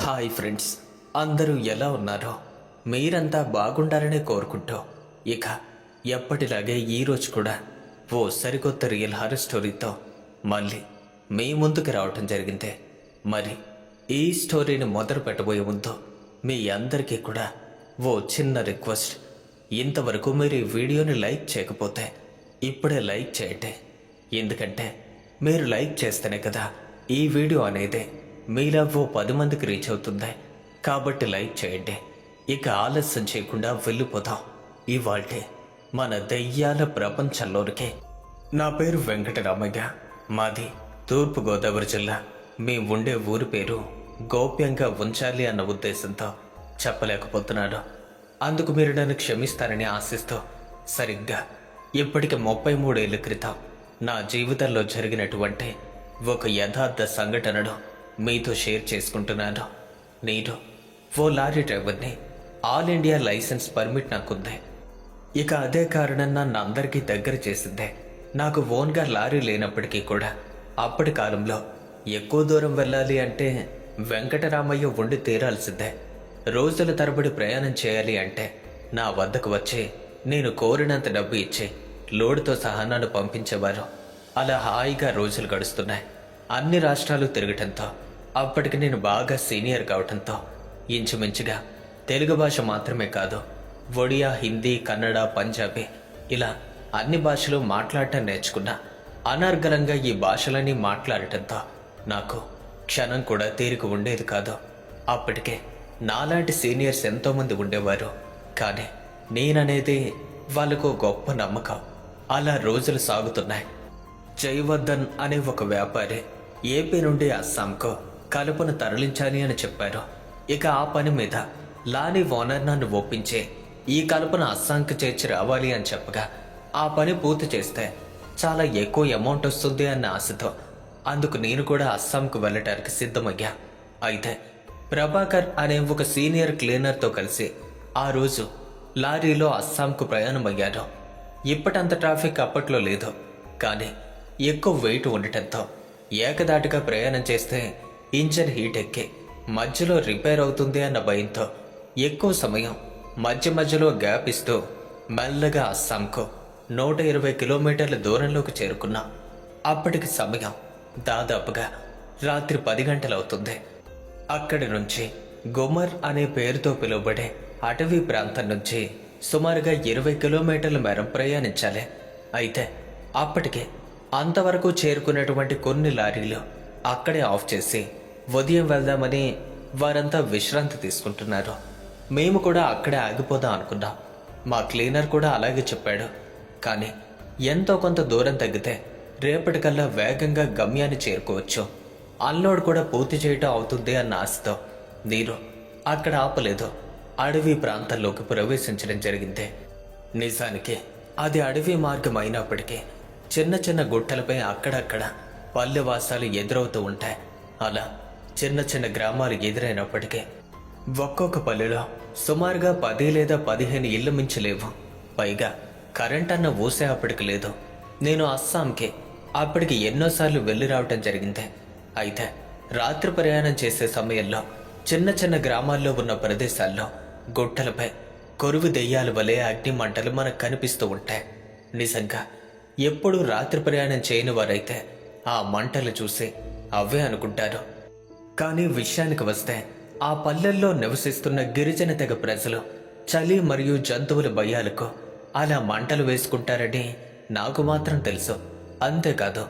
Hi friends, అందరూ ఎలా ఉన్నారో? మీరంతా బాగుండాలనే కోరుకుంటూ ఇక ఎప్పటిలాగే ఈరోజు కూడా ఓ సరికొత్త రియల్ హారర్ స్టోరీతో మళ్ళీ మీ ముందుకు రావటం జరిగింది. మరి ఈ స్టోరీని మొదలు పెట్టబోయే ముందు మీ అందరికీ కూడా ఓ చిన్న రిక్వెస్ట్. ఇంతవరకు మీరు ఈ వీడియోని లైక్ చేయకపోతే ఇప్పుడే లైక్ చేయండి. ఎందుకంటే మీరు లైక్ చేస్తేనే కదా ఈ వీడియో అనేది మీలా ఓ 10 మందికి రీచ్ అవుతుంది. కాబట్టి లైక్ చేయండి. ఇక ఆలస్యం చేయకుండా వెళ్ళిపోదాం ఇవాల్టి మన దెయ్యాల ప్రపంచంలోనికి. నా పేరు వెంకటరామయ్య, మాది తూర్పుగోదావరి జిల్లా. మేము ఉండే ఊరి పేరు గోప్యంగా ఉంచాలి అన్న ఉద్దేశంతో చెప్పలేకపోతున్నాను. అందుకు మీరు నన్ను క్షమిస్తారని ఆశిస్తూ సరిగ్గా ఇప్పటికి 33 ఏళ్ల క్రితం నా జీవితంలో జరిగినటువంటి ఒక యథార్థ సంఘటనను మీతో షేర్ చేసుకుంటున్నాను. నేను ఓ లారీ డ్రైవర్ని. ఆల్ ఇండియా లైసెన్స్ పర్మిట్ నాకుంది. ఇక అదే కారణం నన్ను అందరికీ దగ్గర చేసిందే. నాకు ఓన్గా లారీ లేనప్పటికీ కూడా అప్పటి కాలంలో ఎక్కువ దూరం వెళ్ళాలి అంటే వెంకటరామయ్య ఉండి తీరాల్సిందే. రోజుల తరబడి ప్రయాణం చేయాలి అంటే నా వద్దకు వచ్చి నేను కోరినంత డబ్బు ఇచ్చి లోడుతో సహా నన్ను పంపించేవారు. అలా హాయిగా రోజులు గడుస్తున్నాయి. అన్ని రాష్ట్రాలు తిరగటంతో అప్పటికి నేను బాగా సీనియర్ కావటంతో ఇంచుమించుగా తెలుగు భాష మాత్రమే కాదు, ఒడియా, హిందీ, కన్నడ, పంజాబీ ఇలా అన్ని భాషలు మాట్లాడటం నేర్చుకున్నా. అనర్గళంగా ఈ భాషలన్నీ మాట్లాడటంతో నాకు క్షణం కూడా తీరిక ఉండేది కాదు. అప్పటికే నాలాంటి సీనియర్స్ ఎంతోమంది ఉండేవారు, కానీ నేననేది వాళ్ళకు గొప్ప నమ్మకం. అలా రోజులు సాగుతున్నాయి. జయవర్ధన్ అనే ఒక వ్యాపారి ఏపీ నుండి అస్సాంకు కలుపును తరలించాలి అని చెప్పారు. ఇక ఆ పని మీద లారీ ఓనర్ నన్ను ఒప్పించే ఈ కలుపును అస్సాంకు చేర్చి రావాలి అని చెప్పగా ఆ పని పూర్తి చేస్తే చాలా ఎక్కువ అమౌంట్ వస్తుంది అన్న ఆశతో అందుకు నేను కూడా అస్సాంకు వెళ్ళటానికి సిద్ధమయ్యా. అయితే ప్రభాకర్ అనే ఒక సీనియర్ క్లీనర్తో కలిసి ఆ రోజు లారీలో అస్సాంకు ప్రయాణమయ్యాను. ఇప్పటంత ట్రాఫిక్ అప్పట్లో లేదు, కానీ ఎక్కువ వెయిట్ ఉండటంతో ఏకదాటిగా ప్రయాణం చేస్తే ఇంజన్ హీట్ ఎక్కి మధ్యలో రిపేర్ అవుతుంది అన్న భయంతో ఎక్కువ సమయం మధ్య మధ్యలో గ్యాప్ ఇస్తూ మెల్లగా అస్సాంకు 120 కిలోమీటర్ల దూరంలోకి చేరుకున్నా. అప్పటికి సమయం దాదాపుగా రాత్రి 10 గంటలవుతుంది. అక్కడి నుంచి గుమర్ అనే పేరుతో పిలువబడే అటవీ ప్రాంతం నుంచి సుమారుగా 20 కిలోమీటర్ల మేర ప్రయాణించాలి. అయితే అప్పటికే అంతవరకు చేరుకున్నటువంటి కొన్ని లారీలు అక్కడే ఆఫ్ చేసి ఉదయం వెళ్దామని వారంతా విశ్రాంతి తీసుకుంటున్నారు. మేము కూడా అక్కడే ఆగిపోదాం అనుకున్నాం. మా క్లీనర్ కూడా అలాగే చెప్పాడు. కానీ ఎంతో కొంత దూరం తగ్గితే రేపటికల్లా వేగంగా గమ్యాన్ని చేరుకోవచ్చు, అన్లోడ్ కూడా పూర్తి చేయటం అవుతుంది అన్న ఆశతో నేను అక్కడ ఆపలేదు. అడవి ప్రాంతంలోకి ప్రవేశించడం జరిగింది. నిజానికి అది అడవి మార్గం అయినప్పటికీ చిన్న చిన్న గుట్టలపై అక్కడక్కడ పల్లెవాసాలు ఎదురవుతూ ఉంటాయి. అలా చిన్న చిన్న గ్రామాలు ఎదురైనప్పటికీ ఒక్కొక్క పల్లెలో సుమారుగా 10 లేదా 15 ఇళ్లు మించి లేవు. పైగా కరెంట్ అన్న ఊసే అప్పటికి లేదు. నేను అస్సాంకి అప్పటికి ఎన్నోసార్లు వెళ్ళి రావటం జరిగింది. అయితే రాత్రి ప్రయాణం చేసే సమయంలో చిన్న చిన్న గ్రామాల్లో ఉన్న ప్రదేశాల్లో గుట్టలపై కొరువు దెయ్యాల వలె అగ్ని మంటలు మనకు కనిపిస్తూ ఉంటాయి. నిజంగా ఎప్పుడూ రాత్రి ప్రయాణం చేయని వారైతే ఆ మంటలు చూసి అవే అనుకుంటారు. కానీ విషయానికి వస్తే ఆ పల్లెల్లో నివసిస్తున్న గిరిజన తెగ ప్రజలు చలి మరియు జంతువుల భయాలకు అలా మంటలు వేసుకుంటారని నాకు మాత్రం తెలుసు. అంతేకాదు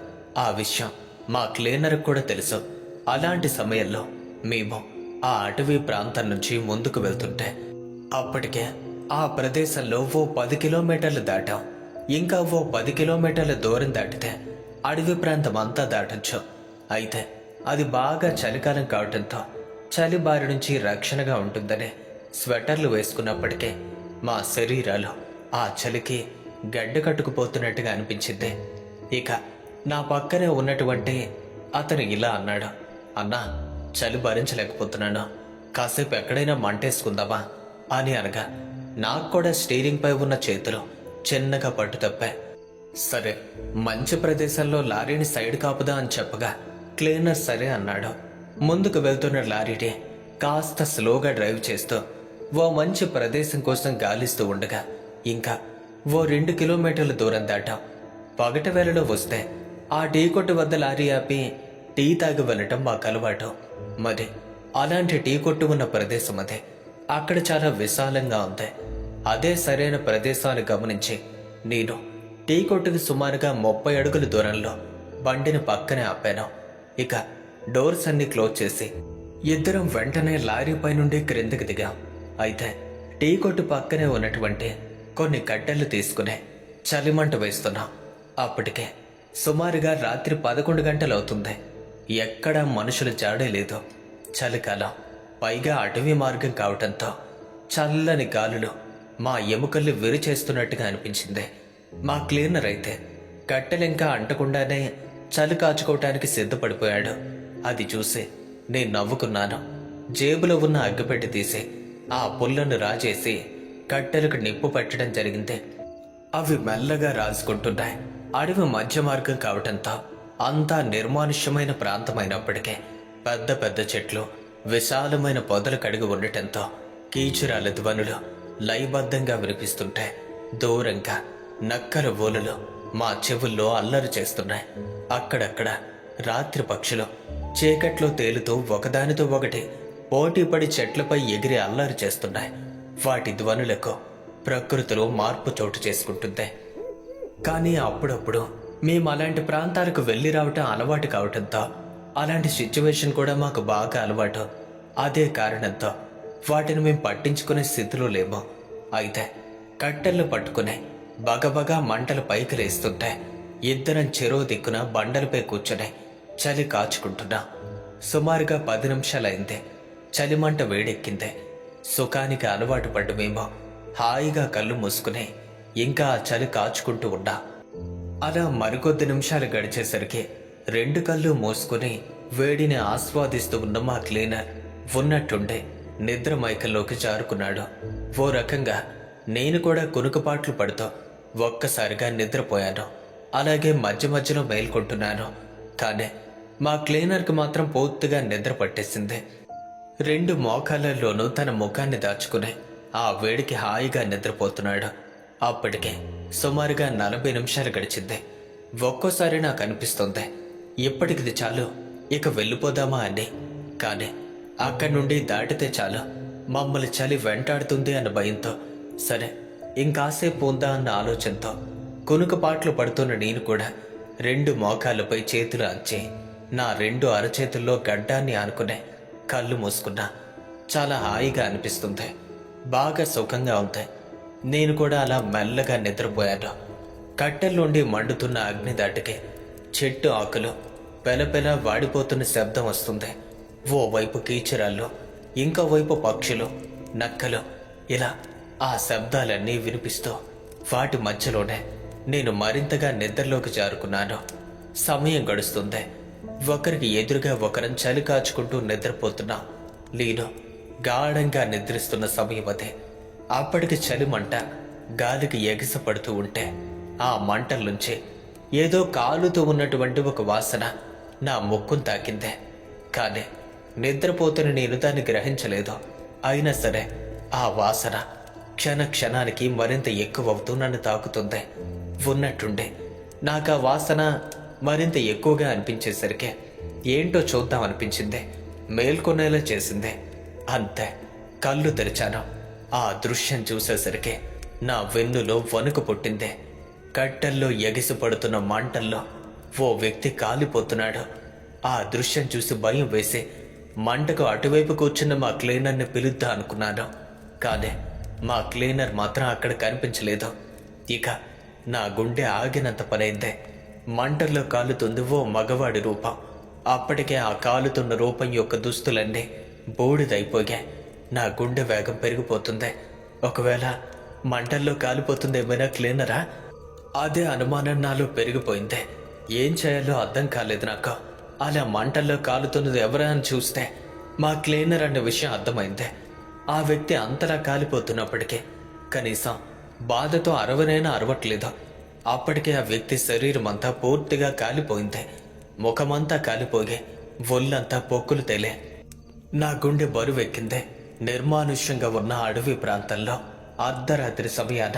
ఆ విషయం మా క్లీనర్కి కూడా తెలుసు. అలాంటి సమయంలో మేము ఆ అటవీ ప్రాంతం నుంచి ముందుకు వెళ్తుంటే అప్పటికే ఆ ప్రదేశంలో ఓ 10 కిలోమీటర్లు దాటాం. ఇంకా ఓ 10 కిలోమీటర్ల దూరం దాటితే అడవి ప్రాంతం అంతా దాటొచ్చు. అయితే అది బాగా చలికాలం కావటంతో చలి బారి నుంచి రక్షణగా ఉంటుందని స్వెటర్లు వేసుకున్నప్పటికీ మా శరీరాలు ఆ చలికి గడ్డ కట్టుకుపోతున్నట్టుగా అనిపించింది. ఇక నా పక్కనే ఉన్నటువంటి అతను ఇలా అన్నాడు, అన్నా, చలి భరించలేకపోతున్నాను, కాసేపు ఎక్కడైనా మంటేసుకుందామా అని అనగా నాకు కూడా స్టీరింగ్ పై ఉన్న చేతులు చిన్నగా పట్టు తప్పా. సరే, మంచి ప్రదేశంలో లారీని సైడ్ కాపుదా అని చెప్పగా క్లీనర్ సరే అన్నాడు. ముందుకు వెళ్తున్న లారీని కాస్త స్లోగా డ్రైవ్ చేస్తూ ఓ మంచి ప్రదేశం కోసం గాలిస్తూ ఉండగా ఇంకా ఓ 2 కిలోమీటర్ల దూరం దాటాం. పగటి వేళలో వస్తే ఆ టీ కొట్టు వద్ద లారీ ఆపి టీ తాగి వెళ్ళటం మాకు అలవాటు. మరి అలాంటి టీ కొట్టు ఉన్న ప్రదేశం అదే. అక్కడ చాలా విశాలంగా ఉంది. అదే సరైన ప్రదేశాన్ని గమనించి నేను టీ కొట్టుకి సుమారుగా 30 అడుగుల దూరంలో బండిని పక్కనే ఆపాను. ఇక డోర్స్ అన్ని క్లోజ్ చేసి ఇద్దరం వెంటనే లారీపై నుండి క్రిందికి దిగాం. అయితే టీ కొట్టు పక్కనే ఉన్నటువంటి కొన్ని కట్టెలు తీసుకునే చలిమంట వేస్తున్నాం. అప్పటికే సుమారుగా రాత్రి 11 గంటలవుతుంది. ఎక్కడా మనుషుల జాడే లేదు. చలికాలం, పైగా అటవీ మార్గం కావటంతో చల్లని గాలులు మా ఎముకల్ని విరిచేస్తున్నట్టుగా అనిపించింది. మా క్లీనర్ అయితే కట్టెలింకా అంటకుండానే చలి కాచుకోవటానికి సిద్ధపడిపోయాడు. అది చూసి నేను నవ్వుకున్నాను. జేబులో ఉన్న అగ్గిపెట్టి తీసి ఆ పుల్లను రాజేసి కట్టెలకు నిప్పు పెట్టడం జరిగింది. అవి మెల్లగా రాజుకుంటున్నాయి. అడవి మధ్య మార్గం కావటంతో అంతా నిర్మానుష్యమైన ప్రాంతమైనప్పటికీ పెద్ద పెద్ద చెట్లు, విశాలమైన పొదలు కడిగి ఉండటంతో కీచురాల ధ్వనులు లయబద్ధంగా వినిపిస్తుంటే దూరంగా నక్కల ఓలులు మా చెవుల్లో అల్లరి చేస్తున్నాయి. అక్కడక్కడ రాత్రి పక్షులు చీకట్లో తేలుతూ ఒకదానితో ఒకటి పోటీపడి చెట్లపై ఎగిరి అల్లరి చేస్తున్నాయి. వాటి ధ్వనులకు ప్రకృతిలో మార్పు చోటు చేసుకుంటుంది. కానీ అప్పుడప్పుడు మేము అలాంటి ప్రాంతాలకు వెళ్ళి రావటం అలవాటు కావటంతో అలాంటి సిచ్యువేషన్ కూడా మాకు బాగా అలవాటు. అదే కారణంతో వాటిని మేము పట్టించుకునే స్థితిలో లేము. అయితే కట్టెలను పట్టుకుని బగబగా మంటలు పైకి లేస్తుంటే ఇద్దరం చెరో దిక్కున బండలపై కూర్చొని చలి కాచుకుంటున్నా. సుమారుగా 10 నిమిషాలైంది. చలిమంట వేడెక్కింది. సుఖానికి అలవాటు పడ్డమేమో హాయిగా కళ్ళు మూసుకుని ఇంకా ఆ చలి కాచుకుంటూ ఉన్నా. అలా మరికొద్ది నిమిషాలు గడిచేసరికి 2 కళ్ళు మూసుకుని వేడిని ఆస్వాదిస్తూ ఉన్న మా క్లీనర్ ఉన్నట్టుండే నిద్ర మైకంలోకి జారుకున్నాడు. ఓ రకంగా నేను కూడా కునుకుపాట్లు పడుతూ ఒక్కసారిగా నిద్రపోయాను. అలాగే మధ్య మధ్యలో మేల్కొంటున్నాను. కానీ మా క్లీనర్కి మాత్రం పూర్తిగా నిద్ర పట్టేసింది. 2 మోకాళ్ళల్లోనూ తన ముఖాన్ని దాచుకుని ఆ వేడికి హాయిగా నిద్రపోతున్నాడు. అప్పటికే సుమారుగా 40 నిమిషాలు గడిచింది. ఒక్కోసారి నాకు అనిపిస్తుంది ఇప్పటికిది చాలు, ఇక వెళ్ళిపోదామా అని. కానీ అక్కడి నుండి దాటితే చాలు మమ్మల్ని చలి వెంటాడుతుంది అన్న భయంతో సరే ఇంకాసేపు ఉందా అన్న ఆలోచనతో కునుకుపాట్లు పడుతున్న నేను కూడా 2 మోకాళ్ళపై చేతులు అంచి నా 2 అరచేతుల్లో గడ్డాన్ని ఆనుకునే కళ్ళు మూసుకున్నా. చాలా హాయిగా అనిపిస్తుంది. బాగా సుఖంగా ఉంది. నేను కూడా అలా మెల్లగా నిద్రపోయాను. కట్టెల నుండి మండుతున్న అగ్ని దాటికి చెట్టు ఆకులు పెలపెల వాడిపోతున్న శబ్దం వస్తుంది. ఓవైపు కీచరాళ్ళు, ఇంకోవైపు పక్షులు, నక్కలు, ఇలా ఆ శబ్దాలన్నీ వినిపిస్తూ వాటి మధ్యలోనే నేను మరింతగా నిద్రలోకి జారుకున్నాను. సమయం గడుస్తుంది. ఒకరికి ఎదురుగా ఒకరం చలి కాచుకుంటూ నిద్రపోతున్నా. నేను గాఢంగా నిద్రిస్తున్న సమయం అదే. అప్పటికి చలిమంట గాలికి ఎగిసపడుతూ ఉంటే ఆ మంటల నుంచి ఏదో కాలుతూ ఉన్నటువంటి ఒక వాసన నా ముక్కును తాకిందే. కానీ నిద్రపోతున్న నేను దాన్ని గ్రహించలేదు. అయినా సరే ఆ వాసన క్షణ క్షణానికి మరింత ఎక్కువవుతూ నన్ను తాకుతుంది. ఉన్నట్టుండే నాకు ఆ వాసన మరింత ఎక్కువగా అనిపించేసరికి ఏంటో చూద్దాం అనిపించింది. మేల్కొనేలా చేసింది. అంతే, కళ్ళు తెరిచాను. ఆ దృశ్యం చూసేసరికి నా వెన్నులో వణుకు పుట్టింది. కట్టెల్లో ఎగిసిపడుతున్న మంటల్లో ఓ వ్యక్తి కాలిపోతున్నాడు. ఆ దృశ్యం చూసి భయం వేసి మంటకు అటువైపు కూర్చున్న మా క్లీనర్ని పిలుద్దా అనుకున్నాను. కానీ మా క్లీనర్ మాత్రం అక్కడ కనిపించలేదు. ఇక నా గుండె ఆగినంత పనైందే. మంటల్లో కాలుతుంది ఓ మగవాడి రూపం. అప్పటికే ఆ కాలుతున్న రూపం యొక్క దుస్తులన్నీ బూడిదైపోయాయి. నా గుండె వేగం పెరిగిపోతుంది. ఒకవేళ మంటల్లో కాలిపోతుందేమైనా క్లీనరా? అదే అనుమానం నాలో పెరిగిపోయింది. ఏం చేయాలో అర్థం కాలేదు నాకు. అలా మంటల్లో కాలుతున్నది ఎవరా అని చూస్తే మా క్లీనర్ అనే విషయం అర్థమైంది. ఆ వ్యక్తి అంతలా కాలిపోతున్నప్పటికీ కనీసం బాధతో అరవనైనా అరవట్లేదు. అప్పటికే ఆ వ్యక్తి శరీరం అంతా పూర్తిగా కాలిపోయింది. ముఖమంతా కాలిపోయి ఒళ్ళంతా పొక్కులు తేలే. నా గుండె బరువెక్కిందే. నిర్మానుష్యంగా ఉన్న అడవి ప్రాంతంలో అర్ధరాత్రి సమయాన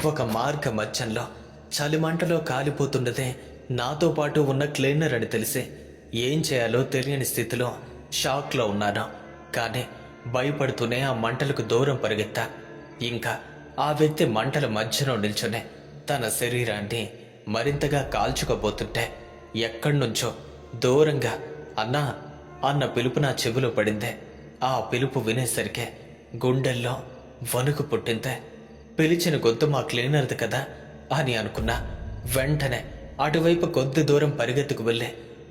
ఒక మార్గ మధ్యంలో చలిమంటలో కాలిపోతున్నదే నాతో పాటు ఉన్న క్లీనర్ అని తెలిసి ఏం చేయాలో తెలియని స్థితిలో షాక్లో ఉన్నాను. కానీ భయపడుతూనే ఆ మంటలకు దూరం పరిగెత్తా. ఇంకా ఆ వ్యక్తి మంటల మధ్యలో నిల్చునే తన శరీరాన్ని మరింతగా కాల్చుకోబోతుంటే ఎక్కడి నుంచో దూరంగా అన్నా అన్న పిలుపు నా చెవిలో పడిందే. ఆ పిలుపు వినేసరికే గుండెల్లో వణుకు పుట్టిందే. పిలిచిన గొంతు మా క్లీనర్ది కదా అని అనుకున్నా. వెంటనే అటువైపు కొద్ది దూరం పరిగెత్తుకు వెళ్ళి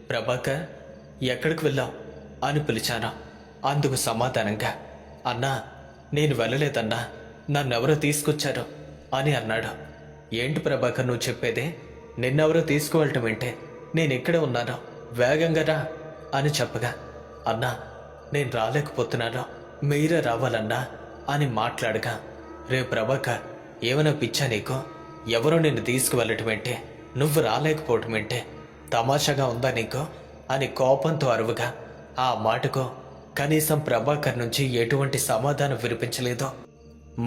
ప్రభాకర్ ఎక్కడికి వెళ్ళావు అని పిలిచాను. అందుకు సమాధానంగా అన్నా నేను వెళ్ళలేదన్నా, నన్నెవరో తీసుకొచ్చారు అని అన్నాడు. ఏంటి ప్రభాకర్ నువ్వు చెప్పేదే? నిన్నెవరో తీసుకువెళ్ళటం ఏంటే? నేను ఇక్కడే ఉన్నాను, వేగంగా రా అని చెప్పగా అన్నా నేను రాలేకపోతున్నాను, మీరే రావాలన్నా అని మాట్లాడగా రే ప్రభాకర్ ఏమైనా పిచ్చా నీకు? ఎవరో నిన్ను తీసుకువెళ్ళటం ఏంటే? నువ్వు రాలేకపోవటం ఏంటే? తమాషాగా ఉందా నీకు అని కోపంతో అరువుగా ఆ మాటకు కనీసం ప్రభాకర్ నుంచి ఎటువంటి సమాధానం వినిపించలేదు.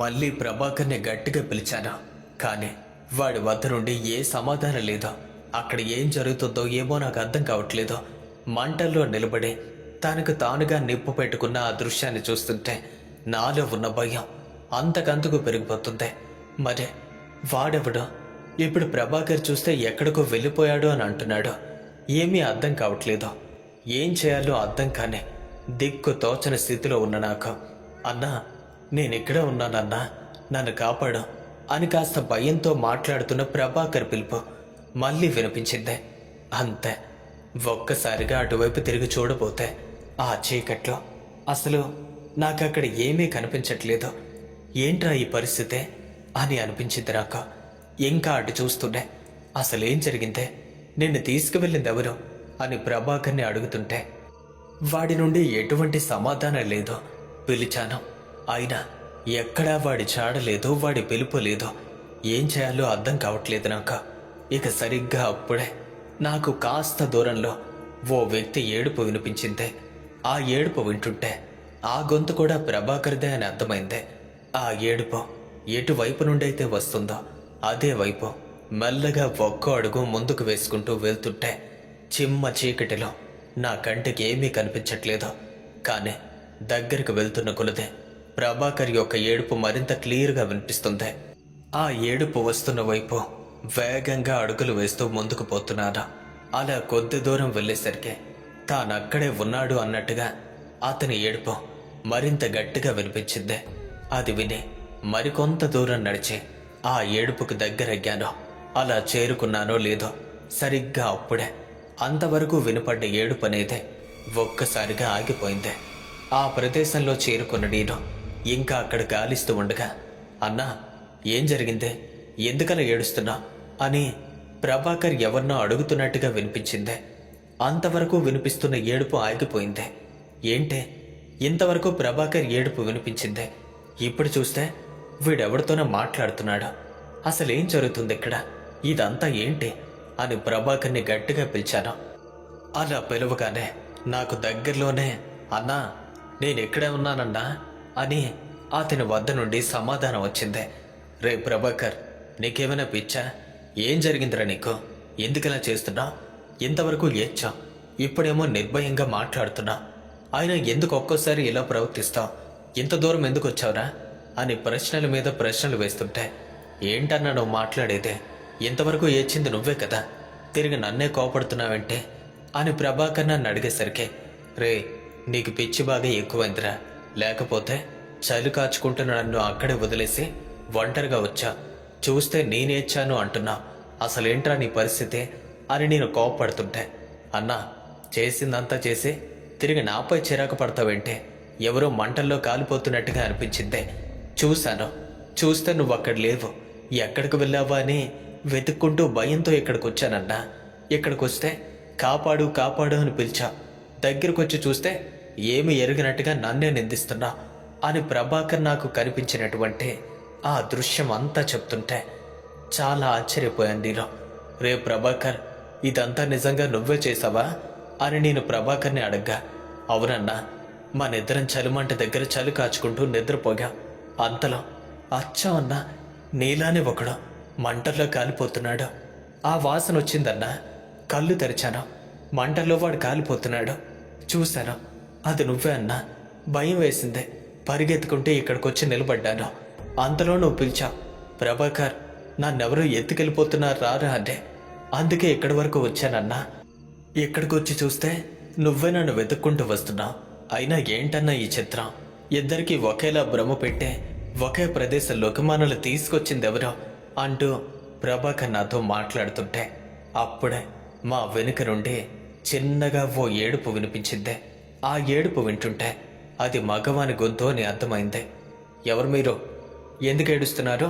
మళ్ళీ ప్రభాకర్ని గట్టిగా పిలిచాను. కానీ వాడి వద్ద నుండి ఏ సమాధానం లేదో. అక్కడ ఏం జరుగుతుందో ఏమో నాకు అర్థం కావట్లేదు. మంటల్లో నిలబడి తనకు తానుగా నిప్పు పెట్టుకున్న ఆ దృశ్యాన్ని చూస్తుంటే నాలో ఉన్న భయం అంతకంతకు పెరిగిపోతుంది. మరే వాడెవడో ఇప్పుడు ప్రభాకర్ చూస్తే ఎక్కడికో వెళ్ళిపోయాడు అని అంటున్నాడు. ఏమీ అర్థం కావట్లేదు. ఏం చేయాలో అర్థం కానే దిక్కు తోచని స్థితిలో ఉన్న నాకు అన్నా నేనిక్కడే ఉన్నానన్నా, నన్ను కాపాడు అని కాస్త భయంతో మాట్లాడుతున్న ప్రభాకర్ పిలుపు మళ్ళీ వినిపించిందే. అంతే. ఒక్కసారిగా అటువైపు తిరిగి చూడబోతే ఆ చీకట్లో అసలు నాకక్కడ ఏమీ కనిపించట్లేదు. ఏంట్రా ఈ పరిస్థితే అని అనిపించింది నాకు. ఇంకా అటు చూస్తుండే అసలేం జరిగిందే, నిన్ను తీసుకువెళ్ళింది ఎవరు అని ప్రభాకర్ని అడుగుతుంటే వాడి నుండి ఎటువంటి సమాధానం లేదో. పిలిచాను, అయినా ఎక్కడా వాడి చాడలేదు, వాడి పిలుపు లేదు. ఏం చేయాలో అర్థం కావట్లేదు నాకు. ఇక సరిగ్గా అప్పుడే నాకు కాస్త దూరంలో ఓ వ్యక్తి ఏడుపు వినిపించిందే. ఆ ఏడుపు వింటుంటే ఆ గొంతు కూడా ప్రభాకర్దే అని అర్థమైందే. ఆ ఏడుపు ఎటువైపు నుండైతే వస్తుందో అదే వైపు మెల్లగా ఒక్కో అడుగు ముందుకు వేసుకుంటూ వెళ్తుంటే చిమ్మ చీకటిలో నా కంటికి ఏమీ కనిపించట్లేదు. కానీ దగ్గరికి వెళ్తున్న కొలదే ప్రభాకర్ యొక్క ఏడుపు మరింత క్లియర్గా వినిపిస్తుంది. ఆ ఏడుపు వస్తున్న వైపు వేగంగా అడుగులు వేస్తూ ముందుకు పోతున్నాను. అలా కొద్ది దూరం వెళ్ళేసరికి తానక్కడే ఉన్నాడు అన్నట్టుగా అతని ఏడుపు మరింత గట్టిగా వినిపించింది. అది విని మరికొంత దూరం నడిచి ఆ ఏడుపుకు దగ్గరయ్యాను. అలా చేరుకున్నానో లేదో సరిగ్గా అప్పుడే అంతవరకు వినపడ్డ ఏడుపు అనేది ఒక్కసారిగా ఆగిపోయింది. ఆ ప్రదేశంలో చేరుకున్న నేను ఇంకా అక్కడ గాలిస్తూ ఉండగా అన్నా ఏం జరిగిందే, ఎందుకలా ఏడుస్తున్నా అని ప్రభాకర్ ఎవరినో అడుగుతున్నట్టుగా వినిపించిందే. అంతవరకు వినిపిస్తున్న ఏడుపు ఆగిపోయిందే. ఏంటే ఇంతవరకు ప్రభాకర్ ఏడుపు వినిపించిందే, ఇప్పుడు చూస్తే వీడెవరితోనో మాట్లాడుతున్నాడు. అసలేం జరుగుతుంది ఇక్కడ, ఇదంతా ఏంటి అని ప్రభాకర్ని గట్టిగా పిలిచాను. అలా పిలవగానే నాకు దగ్గరలోనే అన్నా నేనెక్కడే ఉన్నానన్నా అని అతని వద్ద నుండి సమాధానం వచ్చిందే. రే ప్రభాకర్ నీకేమైనా పిచ్చా? ఏం జరిగిందిరా నీకు? ఎందుకలా చేస్తున్నా? ఇంతవరకు ఏడ్చా, ఇప్పుడేమో నిర్భయంగా మాట్లాడుతున్నా. ఆయన ఎందుకు ఒక్కోసారి ఇలా ప్రవర్తిస్తావు? ఇంత దూరం ఎందుకు వచ్చావురా అని ప్రశ్నల మీద ప్రశ్నలు వేస్తుంటే ఏంటన్నా నువ్వు మాట్లాడేదే? ఇంతవరకు ఏడ్చింది నువ్వే కదా, తిరిగి నన్నే కోపడుతున్నావంటే అని ప్రభాకర్ నన్ను అడిగేసరికి రే నీకు పిచ్చి బాగా ఎక్కువైందిరా, లేకపోతే చలి కాచుకుంటున్న నన్ను అక్కడే వదిలేసి ఒంటరిగా వచ్చా, చూస్తే నేనేచ్చాను అంటున్నా. అసలేంట్రా నీ పరిస్థితి అని నేను కోపడుతుంటే అన్నా చేసిందంతా చేసి తిరిగి నాపై చిరాకు పడతావేంటే? ఎవరో మంటల్లో కాలిపోతున్నట్టుగా అనిపించిందే. చూశాను, చూస్తే నువ్వు అక్కడ లేవు. ఎక్కడికి వెళ్ళావా అని వెతుక్కుంటూ భయంతో ఇక్కడికి వచ్చానన్నా. ఇక్కడికి వస్తే కాపాడు కాపాడు అని పిలిచా. దగ్గరకొచ్చి చూస్తే ఏమి ఎరిగినట్టుగా నన్నే నిందిస్తున్నా అని ప్రభాకర్ నాకు కనిపించినటువంటి ఆ దృశ్యం అంతా చెప్తుంటే చాలా ఆశ్చర్యపోయాను నేను. రే ప్రభాకర్ ఇదంతా నిజంగా నువ్వే చేసావా అని నేను ప్రభాకర్ని అడగ్గా అవునన్నా మనిద్దరం చలిమంట దగ్గర చలి కాచుకుంటూ నిద్రపోగా అంతలో అచ్చం అన్న నీలానే ఒకడు మంటల్లో కాలిపోతున్నాడు. ఆ వాసన వచ్చిందన్నా. కళ్ళు తెరిచాను. మంటల్లో వాడు కాలిపోతున్నాడు. చూశాను, అది నువ్వే అన్నా. భయం వేసిందే. పరిగెత్తుకుంటే ఇక్కడికొచ్చి నిలబడ్డాను. అంతలో నువ్వు పిలిచావు, ప్రభాకర్ నన్నెవరూ ఎత్తుకెళ్ళిపోతున్నారు రారా అంటే. అందుకే ఇక్కడి వరకు వచ్చానన్నా. ఇక్కడికి వచ్చి చూస్తే నువ్వే నన్ను వెతుక్కుంటూ వస్తున్నావు. అయినా ఏంటన్నా ఈ చిత్రం? ఇద్దరికీ ఒకేలా భ్రమ పెట్టే ఒకే ప్రదేశంలోకి మనల్ని తీసుకొచ్చిందెవరో అంటూ ప్రభాకర్ నాతో మాట్లాడుతుంటే అప్పుడే మా వెనుక నుండి చిన్నగా ఓ ఏడుపు వినిపించిందే. ఆ ఏడుపు వింటుంటే అది మగవాని గొంతు అని అర్థమైంది. ఎవరు మీరు? ఎందుకు ఏడుస్తున్నారు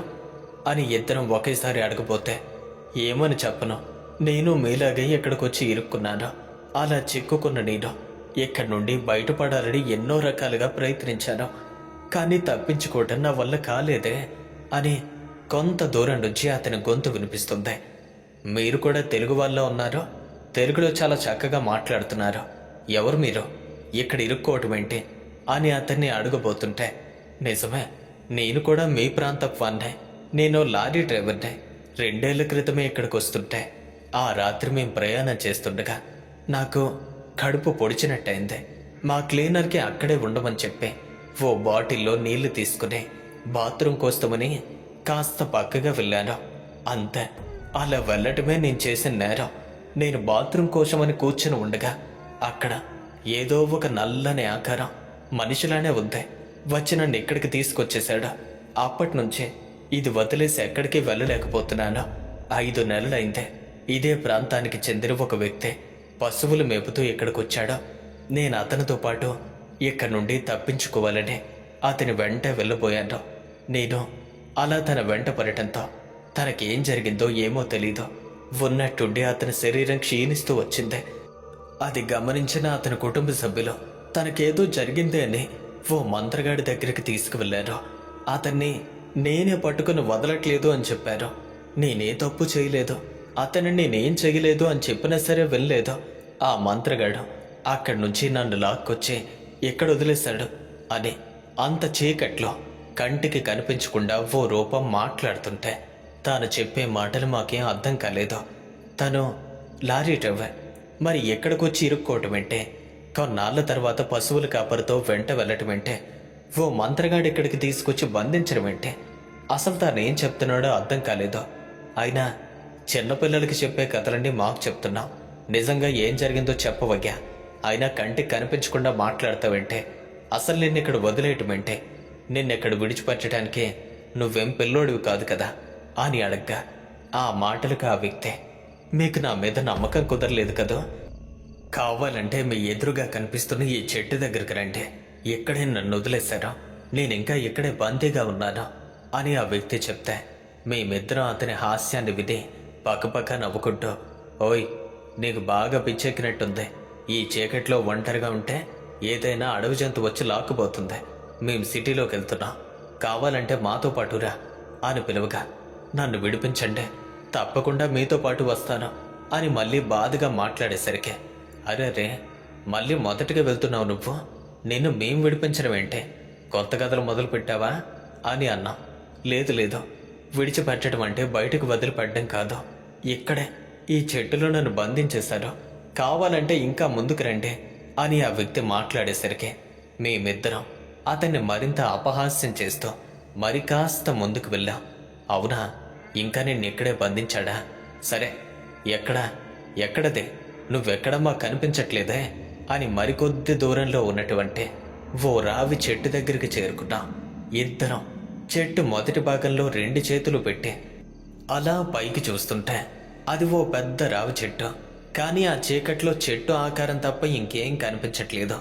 అని ఇద్దరం ఒకేసారి అడగపోతే ఏమని చెప్పను. నేను మీలాగే ఇక్కడికొచ్చి ఇరుక్కున్నాను. అలా చిక్కుకున్న నేను ఇక్కడి నుండి బయటపడాలని ఎన్నో రకాలుగా ప్రయత్నించాను. కానీ తప్పించుకోవటం నా వల్ల కాలేదే అని కొంత దూరం నుంచి అతని గొంతు వినిపిస్తుంది. మీరు కూడా తెలుగు వాళ్ళ ఉన్నారు. తెలుగులో చాలా చక్కగా మాట్లాడుతున్నారు. ఎవరు మీరు? ఇక్కడ ఇరుక్కోవటం ఏంటి అని అతన్ని అడగబోతుంటే నిజమే, నేను కూడా మీ ప్రాంతపు వాన్నే. నేను లారీ డ్రైవర్నే. 2 ఏళ్ల క్రితమే ఇక్కడికి వస్తుంటే ఆ రాత్రి మేం ప్రయాణం చేస్తుండగా నాకు కడుపు పొడిచినట్టయింది. మా క్లీనర్కి అక్కడే ఉండమని చెప్పి ఓ బాటిల్లో నీళ్లు తీసుకుని బాత్రూమ్ కోస్తామని కాస్త పక్కగా వెళ్ళాను. అంతే. అలా వెళ్ళటమే నేను చేసిన నేరం. నేను బాత్రూమ్ కోసమని కూర్చుని ఉండగా అక్కడ ఏదో ఒక నల్లని ఆకారం మనిషిలానే ఉంది. వచ్చి నన్ను ఇక్కడికి తీసుకొచ్చేశాడు. అప్పటి నుంచే ఇది వదిలేసి ఎక్కడికి వెళ్ళలేకపోతున్నాను. 5 నెలలైందే. ఇదే ప్రాంతానికి చెందిన ఒక వ్యక్తి పశువులు మేపుతూ ఇక్కడికొచ్చాడు. నేను అతనితో పాటు ఇక్కడి నుండి తప్పించుకోవాలని అతని వెంట వెళ్ళబోయాను. నేను అలా తన వెంట పడటంతో తనకేం జరిగిందో ఏమో తెలీదు. ఉన్నట్టుండి అతని శరీరం క్షీణిస్తూ వచ్చింది. అది గమనించిన అతని కుటుంబ సభ్యులు తనకేదో జరిగిందే అని ఓ మంత్రగాడి దగ్గరికి తీసుకువెళ్లారు. అతన్ని నేనే పట్టుకుని వదలట్లేదు అని చెప్పారు. నేనే తప్పు చేయలేదు, అతన్ని నేనేం చేయలేదు అని చెప్పినా సరే వెళ్ళలేదు. ఆ మంత్రగాడు అక్కడి నుంచి నన్ను లాక్కొచ్చి ఎక్కడ వదిలేశాడు అని అంత చీకట్లో కంటికి కనిపించకుండా ఓ రూపం మాట్లాడుతుంటే తాను చెప్పే మాటలు మాకేం అర్థం కాలేదు. తను లారీ డ్రైవర్. మరి ఎక్కడికొచ్చి ఇరుక్కోవటమేంటే? కొన్నాళ్ల తర్వాత పశువుల కాపరితో వెంట వెళ్ళటమేంటే? ఓ మంత్రగాడు ఇక్కడికి తీసుకొచ్చి బంధించడమేంటే? అసలు తానేం చెప్తున్నాడో అర్థం కాలేదు. అయినా చిన్నపిల్లలకి చెప్పే కథలన్నీ మాకు చెప్తున్నావు. నిజంగా ఏం జరిగిందో చెప్పవయ్యా. అయినా కంటికి కనిపించకుండా మాట్లాడతావేంటే? అసలు నిన్నిక్కడ వదిలేయటమేంటే? నిన్నెక్కడ విడిచిపెట్టడానికి నువ్వేం పిల్లోడివి కాదు కదా అని అడగ్గా ఆ మాటలకు ఆ వ్యక్తే, మీకు నా మీద నమ్మకం కుదరలేదు కదా, కావాలంటే మీ ఎదురుగా కనిపిస్తున్న ఈ చెట్టు దగ్గరికి రండి. ఇక్కడే నన్ను వదిలేశారా? నేనింకా ఇక్కడే బందీగా ఉన్నాను అని ఆ వ్యక్తి చెప్తే మేమిద్దరం అతని హాస్యాన్ని విని పక్కపక్క నవ్వుకుంటూ, ఓయ్ నీకు బాగా పిచ్చెక్కినట్టుంది. ఈ చీకట్లో ఒంటరిగా ఉంటే ఏదైనా అడవి జంతువు వచ్చి లాక్కుపోతుంది. మేం సిటీలోకి వెళ్తున్నాం, కావాలంటే మాతో పాటురా అని పిలువగా నన్ను విడిపించండి, తప్పకుండా మీతో పాటు వస్తాను అని మళ్ళీ బాధగా మాట్లాడేసరికి అరే మళ్ళీ మొదటిగా వెళ్తున్నావు నువ్వు, నిన్ను మేం విడిపించడం ఏంటే? కొత్త కథలు మొదలు పెట్టావా అని అన్నాం. లేదు, విడిచిపెట్టడం అంటే బయటకు వదిలిపెట్టడం కాదు. ఇక్కడే ఈ చెట్టులో నన్ను బంధించేశారు, కావాలంటే ఇంకా ముందుకు రండి అని ఆ వ్యక్తి మాట్లాడేసరికి మేమిద్దరం అతన్ని మరింత అపహాస్యం చేస్తూ మరి కాస్త ముందుకు వెళ్ళాం. అవునా, ఇంకా నిన్నిక్కడే బంధించాడా? సరే, ఎక్కడదే? నువ్వెక్కడ మాకు కనిపించట్లేదే అని మరికొద్ది దూరంలో ఉన్నటువంటి ఓ రావి చెట్టు దగ్గరికి చేరుకున్నాం. ఇద్దరం చెట్టు మొదటి భాగంలో 2 చేతులు పెట్టి అలా పైకి చూస్తుంటే అది ఓ పెద్ద రావి చెట్టు. కానీ ఆ చీకట్లో చెట్టు ఆకారం తప్ప ఇంకేం కనిపించట్లేదు.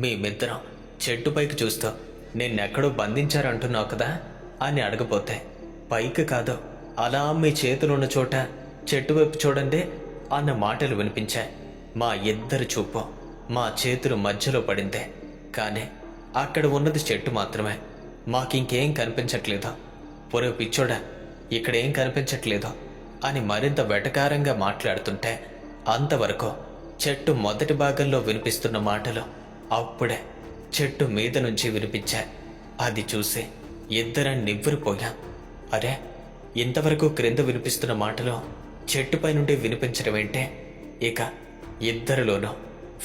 మేమిద్దరం చెట్టు పైకి చూస్తూ నిన్నెక్కడో బంధించారంటున్నావు కదా అని అడగపోతే, పైకి కాదు, అలా మీ చేతులున్న చోట చెట్టు వైపు చూడండి అన్న మాటలు వినిపించాయి. మా ఇద్దరి చూపు మా చేతులు మధ్యలో పడిందే. కానీ అక్కడ ఉన్నది చెట్టు మాత్రమే, మాకింకేం కనిపించట్లేదు. పొరే పిచ్చోడా, ఇక్కడేం కనిపించట్లేదు అని మరింత వెటకారంగా మాట్లాడుతుంటే అంతవరకు చెట్టు మొదటి భాగంలో వినిపిస్తున్న మాటలు అప్పుడే చెట్టు మీద నుంచి వినిపించాయి. అది చూసి ఇద్దరం నివ్వెరపోయాం. అరే, ఇంతవరకు క్రింద వినిపిస్తున్న మాటలు చెట్టుపై నుండి వినిపించడం ఏంటే? ఇక ఇద్దరిలోనూ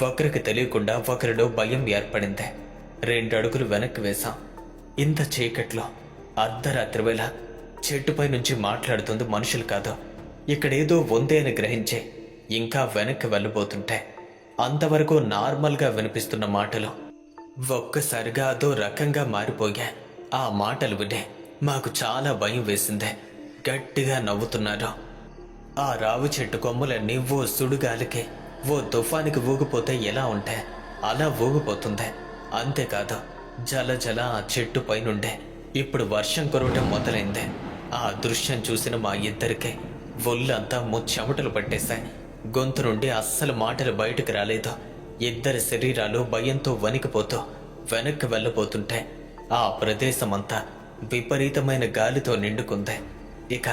ఒకరికి తెలియకుండా ఒకరిలో భయం ఏర్పడింది. 2 అడుగులు వెనక్కి వేశాం. ఇంత చీకట్లో అర్ధరాత్రి వేళ చెట్టుపై నుంచి మాట్లాడుతుంది మనుషులు కాదు, ఇక్కడేదో ఉంది అని గ్రహించి ఇంకా వెనక్కి వెళ్ళబోతుంటే అంతవరకు నార్మల్గా వినిపిస్తున్న మాటలు ఒక్కసారిగా అదో రకంగా మారిపోయా. ఆ మాటలు వినే మాకు చాలా భయం వేసిందే. గట్టిగా నవ్వుతున్నారు. ఆ రావి చెట్టు కొమ్మలన్నీ ఓ సుడుగాలికి, ఓ తుఫానికి ఊగిపోతే ఎలా ఉంటాయి అలా ఊగిపోతుంది. అంతేకాదు, జల జల ఆ చెట్టు పైనుండే ఇప్పుడు వర్షం కురవటం మొదలైంది. ఆ దృశ్యం చూసిన మా ఇద్దరికే ఒళ్ళంతా చెమటలు పట్టేశాయి. గొంతు నుండి అస్సలు మాటలు బయటకు రాలేదు. ఇద్దరి శరీరాలు భయంతో వణికిపోతూ వెనక్కి వెళ్ళబోతుంటే ఆ ప్రదేశమంతా విపరీతమైన గాలితో నిండుకుంది. ఇక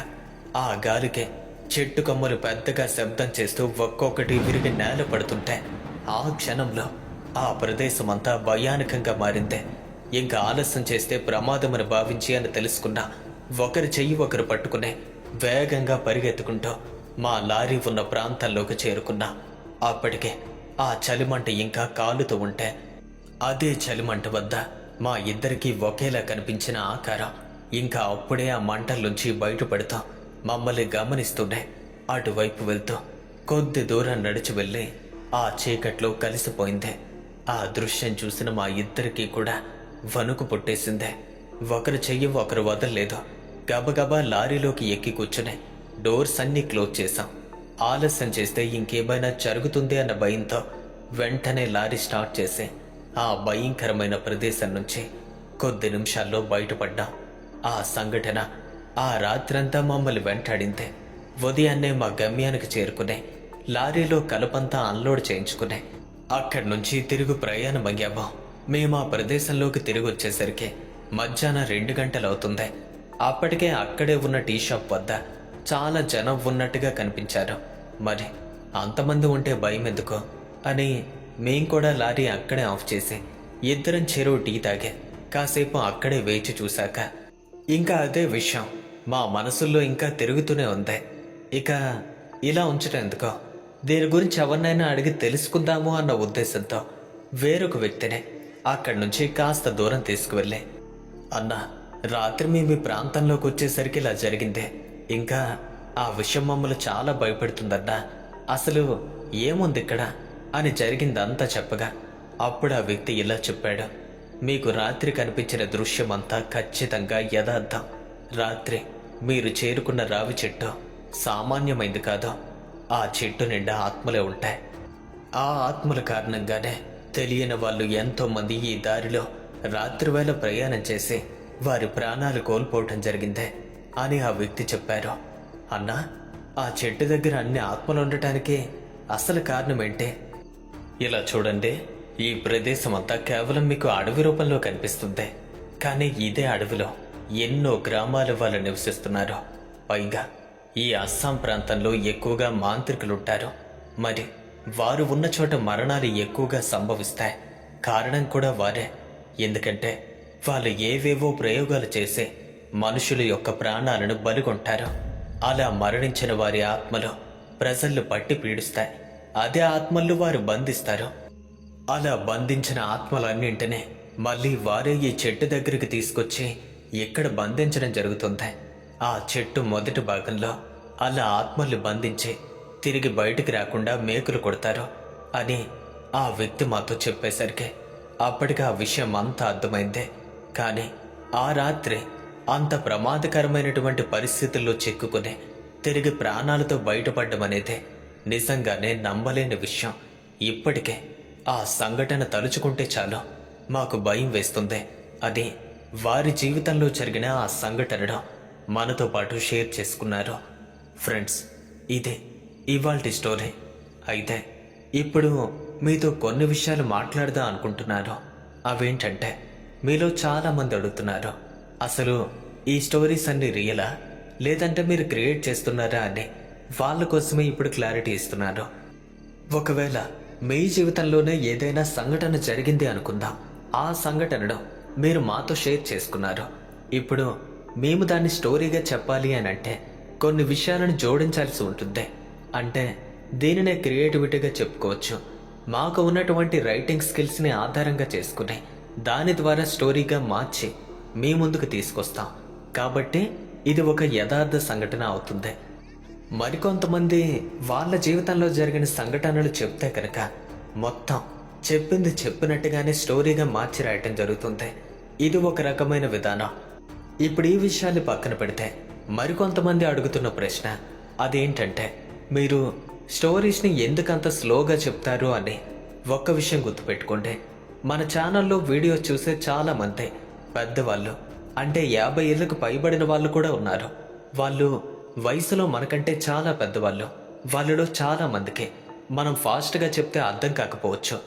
ఆ గాలికి చెట్టు కొమ్మలు పెద్దగా శబ్దం చేస్తూ ఒక్కొక్కటి విరిగి నేల పడుతుంటే ఆ క్షణంలో ఆ ప్రదేశమంతా భయానకంగా మారింది. ఇంకా ఆలస్యం చేస్తే ప్రమాదమని భావించి అని తెలుసుకున్నా ఒకరి చెయ్యి ఒకరు పట్టుకునే వేగంగా పరిగెత్తుకుంటూ మా లారీ ఉన్న ప్రాంతంలోకి చేరుకున్నా. అప్పటికే ఆ చలిమంట ఇంకా కాలుతూ ఉంటే అదే చలిమంట వద్ద మా ఇద్దరికీ ఒకేలా కనిపించిన ఆకారం ఇంకా అప్పుడే ఆ మంటల్లోంచి బయటపడుతూ మమ్మల్ని గమనిస్తూనే అటువైపు వెళ్తూ కొద్ది దూరం నడిచి వెళ్ళి ఆ చీకట్లో కలిసిపోయింది. ఆ దృశ్యం చూసిన మా ఇద్దరికీ కూడా వణుకు పుట్టేసిందే. ఒకరు చెయ్యి ఒకరు వదలలేదు. గబగబా లారీలోకి ఎక్కి కూర్చుని డోర్స్ అన్నీ క్లోజ్ చేశాం. ఆలస్యం చేస్తే ఇంకేమైనా జరుగుతుంది అన్న భయంతో వెంటనే లారీ స్టార్ట్ చేసి ఆ భయంకరమైన ప్రదేశం నుంచి కొద్ది నిమిషాల్లో బయటపడ్డాం. ఆ సంఘటన ఆ రాత్రంతా మమ్మల్ని వెంటాడింది. ఉదయాన్నే మా గమ్యానికి చేరుకునే లారీలో కలపంతా అన్లోడ్ చేయించుకునే అక్కడి నుంచి తిరుగు ప్రయాణమయ్యాము. మేము ఆ ప్రదేశంలోకి తిరిగి వచ్చేసరికి మధ్యాహ్నం 2 గంటలు అవుతుంది. అప్పటికే అక్కడే ఉన్న టీ షాప్ వద్ద చాలా జనం ఉన్నట్టుగా కనిపించారు. మరి అంతమంది ఉంటే భయం ఎందుకో అని మేం కూడా లారీ అక్కడే ఆఫ్ చేసి ఇద్దరం చెరువు టీ తాగే కాసేపు అక్కడే వేచి చూశాక ఇంకా అదే విషయం మా మనసుల్లో ఇంకా తిరుగుతూనే ఉంది. ఇక ఇలా ఉంచడం ఎందుకో, దీని గురించి ఎవరినైనా అడిగి తెలుసుకుందాము అన్న ఉద్దేశంతో వేరొక వ్యక్తిని అక్కడి నుంచి కాస్త దూరం తీసుకువెళ్ళి, అన్నా, రాత్రి మేము ఈ ప్రాంతంలోకి వచ్చేసరికి ఇలా జరిగిందే. ఇంకా ఆ విషయం మమ్మల్ని చాలా భయపెడుతుందన్నా. అసలు ఏముంది ఇక్కడ అని జరిగిందంతా చెప్పగా అప్పుడు ఆ వ్యక్తి ఇలా చెప్పాడు. మీకు రాత్రి కనిపించిన దృశ్యమంతా ఖచ్చితంగా యథార్థం. రాత్రి మీరు చేరుకున్న రావి చెట్టు సామాన్యమైంది కాదు. ఆ చెట్టు నిండా ఆత్మలే ఉంటాయి. ఆ ఆత్మల కారణంగానే తెలియని వాళ్ళు ఎంతోమంది ఈ దారిలో రాత్రివేళ ప్రయాణం చేసి వారి ప్రాణాలు కోల్పోవటం జరిగిందే అని ఆ వ్యక్తి చెప్పారు. అన్నా, ఆ చెట్టు దగ్గర అన్ని ఆత్మలు ఉండటానికి అసలు కారణం ఏంటి? ఇలా చూడండి, ఈ ప్రదేశం అంతా కేవలం మీకు అడవి రూపంలో కనిపిస్తుంది. కానీ ఇదే అడవిలో ఎన్నో గ్రామాల వాళ్ళు నివసిస్తున్నారు. పైగా ఈ అస్సాం ప్రాంతంలో ఎక్కువగా మాంత్రికులు ఉంటారు. మరి వారు ఉన్న చోట మరణాలు ఎక్కువగా సంభవిస్తాయి. కారణం కూడా వారే. ఎందుకంటే వాళ్ళు ఏవేవో ప్రయోగాలు చేసి మనుషుల యొక్క ప్రాణాలను బలిగొంటారు. అలా మరణించిన వారి ఆత్మలు ప్రజలను పట్టి పీడిస్తాయి. అదే ఆత్మలు వారు బంధిస్తారు. అలా బంధించిన ఆత్మలన్నింటినీ మళ్ళీ వారే ఈ చెట్టు దగ్గరికి తీసుకొచ్చి ఇక్కడ బంధించడం జరుగుతుంది. ఆ చెట్టు మొదటి భాగంలో అలా ఆత్మల్ని బంధించి తిరిగి బయటికి రాకుండా మేకులు కొడతారు అని ఆ వ్యక్తి మాతో చెప్పేసరికి అప్పటికి ఆ విషయం అంతా అర్థమైందే. కానీ ఆ రాత్రి అంత ప్రమాదకరమైనటువంటి పరిస్థితుల్లో చిక్కుకుని తిరిగి ప్రాణాలతో బయటపడ్డం అనేది నిజంగానే నమ్మలేని విషయం. ఇప్పటికే ఆ సంఘటన తలుచుకుంటే చాలు మాకు భయం వేస్తుంది. అది వారి జీవితంలో జరిగిన ఆ సంఘటనను మనతో పాటు షేర్ చేసుకున్నారు. ఫ్రెండ్స్, ఇదే ఇవాల్టి స్టోరీ. అయితే ఇప్పుడు మీతో కొన్ని విషయాలు మాట్లాడదాం అనుకుంటున్నాను. అవేంటంటే, మీలో చాలామంది అడుగుతున్నారు, అసలు ఈ స్టోరీస్ అన్ని రియలా లేదంటే మీరు క్రియేట్ చేస్తున్నారా అని. వాళ్ళ కోసమే ఇప్పుడు క్లారిటీ ఇస్తున్నాను. ఒకవేళ మీ జీవితంలోనే ఏదైనా సంఘటన జరిగింది అనుకుందాం. ఆ సంఘటనను మీరు మాతో షేర్ చేసుకున్నారు. ఇప్పుడు మేము దాన్ని స్టోరీగా చెప్పాలి అని అంటే కొన్ని విషయాలను జోడించాల్సి ఉంటుంది. అంటే దీనినే క్రియేటివిటీగా చెప్పుకోవచ్చు. మాకు ఉన్నటువంటి రైటింగ్ స్కిల్స్ని ఆధారంగా చేసుకుని దాని ద్వారా స్టోరీగా మార్చి మీ ముందుకు తీసుకొస్తాం. కాబట్టి ఇది ఒక యథార్థ సంఘటన అవుతుంది. మరికొంతమంది వాళ్ళ జీవితంలో జరిగిన సంఘటనలు చెప్తే కనుక మొత్తం చెప్పింది చెప్పినట్టుగానే స్టోరీగా మార్చి రాయటం జరుగుతుంది. ఇది ఒక రకమైన విధానం. ఇప్పుడు ఈ విషయాన్ని పక్కన పెడితే మరికొంతమంది అడుగుతున్న ప్రశ్న అదేంటంటే, మీరు స్టోరీస్ని ఎందుకంత స్లోగా చెప్తారు అని. ఒక్క విషయం గుర్తుపెట్టుకోండి, మన ఛానల్లో వీడియో చూసే చాలామంది పెద్దవాళ్ళు, అంటే 50 ఏళ్ళకు పైబడిన వాళ్ళు కూడా ఉన్నారు. వాళ్ళు వయసులో మనకంటే చాలా పెద్దవాళ్ళు. వాళ్ళలో చాలా మందికి మనం ఫాస్ట్గా చెప్తే అర్థం కాకపోవచ్చు,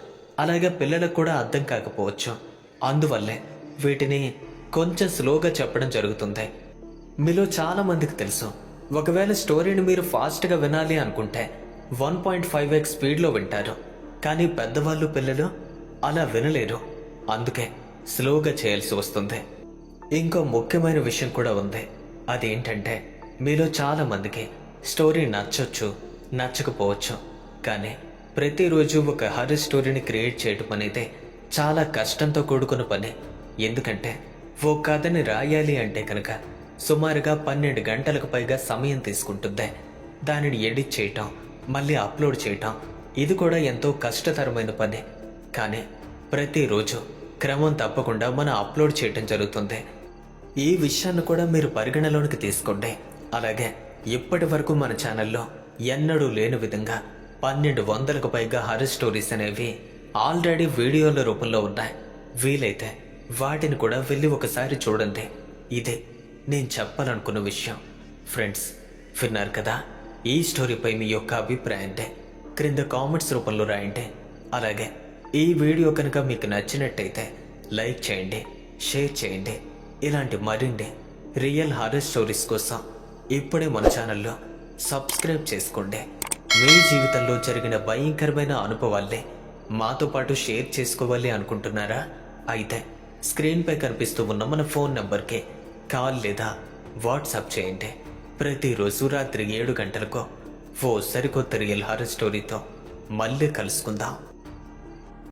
అలాగే పిల్లలకు కూడా అర్థం కాకపోవచ్చు. అందువల్లే వీటిని కొంచెం స్లోగా చెప్పడం జరుగుతుంది. మీలో చాలా మందికి తెలుసు, ఒకవేళ స్టోరీని మీరు ఫాస్ట్గా వినాలి అనుకుంటే 1.5x స్పీడ్లో వింటారు. కానీ పెద్దవాళ్ళు పిల్లలు అలా వినలేరు. అందుకే స్లోగా చేయాల్సి వస్తుంది. ఇంకో ముఖ్యమైన విషయం కూడా ఉంది. అదేంటంటే, మీలో చాలా మందికి స్టోరీ నచ్చొచ్చు, నచ్చకపోవచ్చు. కానీ ప్రతిరోజు ఒక హారర్ స్టోరీని క్రియేట్ చేయడం అనేది చాలా కష్టంతో కూడుకున్న పని. ఎందుకంటే ఓ కథని రాయాలి అంటే కనుక సుమారుగా 12 గంటలకు పైగా సమయం తీసుకుంటుంది. దానిని ఎడిట్ చేయటం, మళ్ళీ అప్లోడ్ చేయటం, ఇది కూడా ఎంతో కష్టతరమైన పని. కానీ ప్రతిరోజు క్రమం తప్పకుండా మనం అప్లోడ్ చేయటం జరుగుతుంది. ఈ విషయాన్ని కూడా మీరు పరిగణలోనికి తీసుకోండి. అలాగే ఇప్పటి వరకు మన ఛానల్లో ఎన్నడూ లేని విధంగా 1200కు పైగా హారర్ స్టోరీస్ అనేవి ఆల్రెడీ వీడియోల రూపంలో ఉన్నాయి. వీలైతే వాటిని కూడా వెళ్ళి ఒకసారి చూడండి. ఇదే నేను చెప్పాలనుకున్న విషయం. ఫ్రెండ్స్, విన్నారు కదా, ఈ స్టోరీపై మీ యొక్క అభిప్రాయాన్ని క్రింద కామెంట్స్ రూపంలో రాయండి. అలాగే ఈ వీడియో కనుక మీకు నచ్చినట్టయితే లైక్ చేయండి, షేర్ చేయండి. ఇలాంటి మరిన్ని రియల్ హారర్ స్టోరీస్ కోసం ఇప్పుడే మన ఛానల్లో సబ్స్క్రైబ్ చేసుకోండి. మీ జీవితంలో జరిగిన భయంకరమైన అనుభవాల్ని మాతో పాటు షేర్ చేసుకోవాలి అనుకుంటున్నారా? అయితే స్క్రీన్పై కనిపిస్తూ ఉన్న మన ఫోన్ నెంబర్కి కాల్ లేదా వాట్సాప్ చేయండి. ప్రతిరోజు రాత్రి 7 గంటలకు ఓ సరికొత్త రియల్ హారర్ స్టోరీతో మళ్ళీ కలుసుకుందాం.